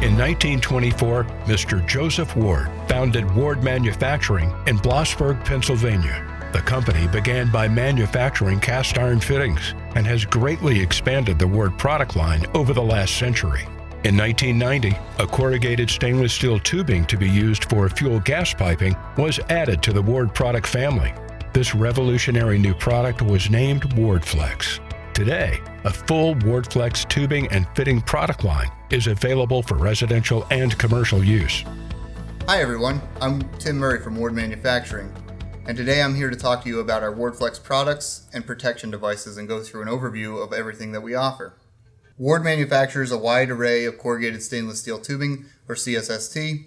In 1924, Mr. Joseph Ward founded Ward Manufacturing in Blossburg, Pennsylvania. The company began by manufacturing cast iron fittings and has greatly expanded the Ward product line over the last century. In 1990, a corrugated stainless steel tubing to be used for fuel gas piping was added to the Ward product family. This revolutionary new product was named WARDFlex. Today, a full WARDFlex tubing and fitting product line is available for residential and commercial use. Hi everyone, I'm Tim Murray from Ward Manufacturing, and today I'm here to talk to you about our WARDFlex products and protection devices and go through an overview of everything that we offer. Ward manufactures a wide array of corrugated stainless steel tubing, or CSST,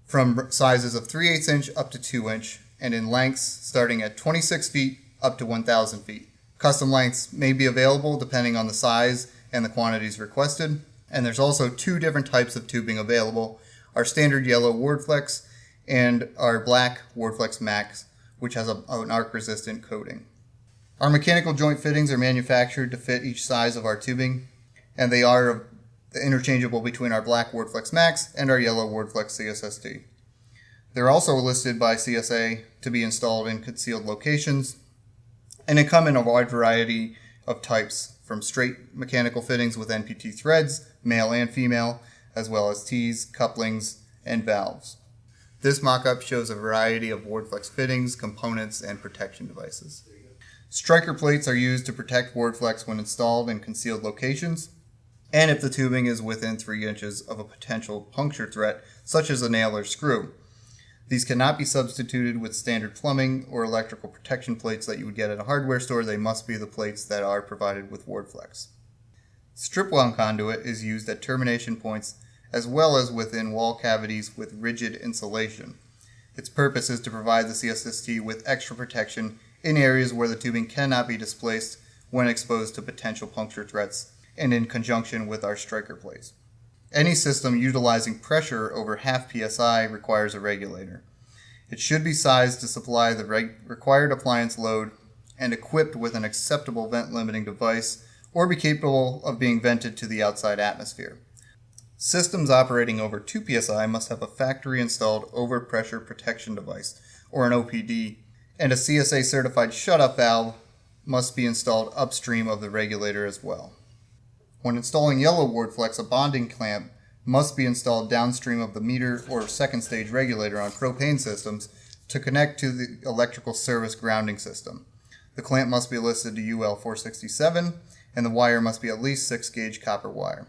from sizes of 3/8 inch up to 2 inch, and in lengths starting at 26 feet up to 1,000 feet. Custom lengths may be available depending on the size and the quantities requested, and there's also two different types of tubing available, our standard yellow WARDFlex and our black WARDFlexMAX, which has an arc-resistant coating. Our mechanical joint fittings are manufactured to fit each size of our tubing, and they are interchangeable between our black WARDFlexMAX and our yellow WARDFlex CSST. They're also listed by CSA to be installed in concealed locations, and they come in a wide variety of types, from straight mechanical fittings with NPT threads, male and female, as well as T's, couplings, and valves. This mock-up shows a variety of WARDFlex fittings, components, and protection devices. Striker plates are used to protect WARDFlex when installed in concealed locations, and if the tubing is within 3 inches of a potential puncture threat, such as a nail or screw. These cannot be substituted with standard plumbing or electrical protection plates that you would get at a hardware store. They must be the plates that are provided with WARDFlex. Strip wound conduit is used at termination points as well as within wall cavities with rigid insulation. Its purpose is to provide the CSST with extra protection in areas where the tubing cannot be displaced when exposed to potential puncture threats, and in conjunction with our striker plates. Any system utilizing pressure over half psi requires a regulator. It should be sized to supply the required appliance load and equipped with an acceptable vent limiting device, or be capable of being vented to the outside atmosphere. Systems operating over 2 psi must have a factory installed overpressure protection device, or an OPD, and a CSA certified shutoff valve must be installed upstream of the regulator as well. When installing yellow WARDFlex, a bonding clamp must be installed downstream of the meter or second stage regulator on propane systems to connect to the electrical service grounding system. The clamp must be listed to UL 467 and the wire must be at least 6 gauge copper wire.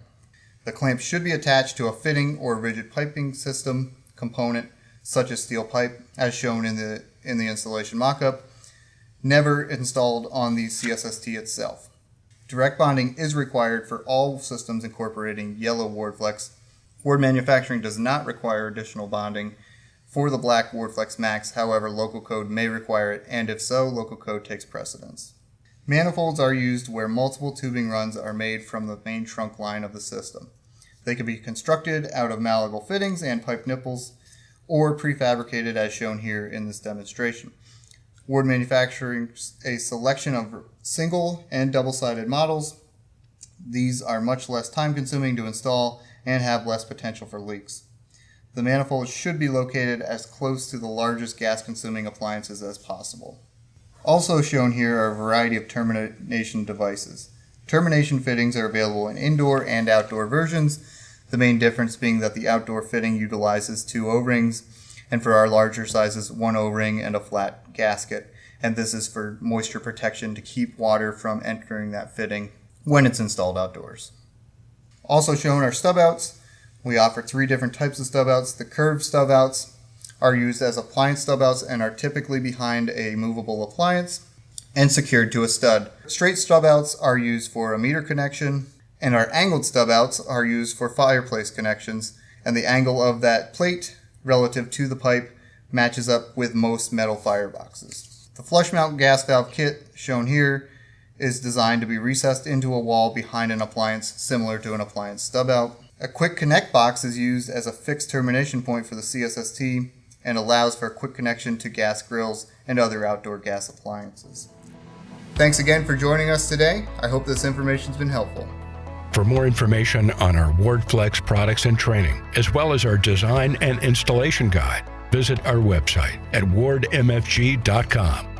The clamp should be attached to a fitting or rigid piping system component such as steel pipe as shown in the installation mock-up, never installed on the CSST itself. Direct bonding is required for all systems incorporating yellow WARDFlex. Ward Manufacturing does not require additional bonding for the black WARDFlexMAX, however, local code may require it, and if so, local code takes precedence. Manifolds are used where multiple tubing runs are made from the main trunk line of the system. They can be constructed out of malleable fittings and pipe nipples, or prefabricated as shown here in this demonstration. Ward manufactures a selection of single and double-sided models. These are much less time-consuming to install and have less potential for leaks. The manifolds should be located as close to the largest gas-consuming appliances as possible. Also shown here are a variety of termination devices. Termination fittings are available in indoor and outdoor versions, the main difference being that the outdoor fitting utilizes 2 O-rings, and for our larger sizes, 1 O-ring and a flat gasket, and this is for moisture protection to keep water from entering that fitting when it's installed outdoors. Also shown are stub outs. We offer 3 different types of stub outs. The curved stub outs are used as appliance stub outs and are typically behind a movable appliance and secured to a stud. Straight stub outs are used for a meter connection, and our angled stub outs are used for fireplace connections, and the angle of that plate relative to the pipe matches up with most metal fireboxes. The flush mount gas valve kit shown here is designed to be recessed into a wall behind an appliance similar to an appliance stub out. A quick connect box is used as a fixed termination point for the CSST and allows for a quick connection to gas grills and other outdoor gas appliances. Thanks again for joining us today. I hope this information has been helpful. For more information on our WARDFlex products and training, as well as our design and installation guide, visit our website at wardmfg.com.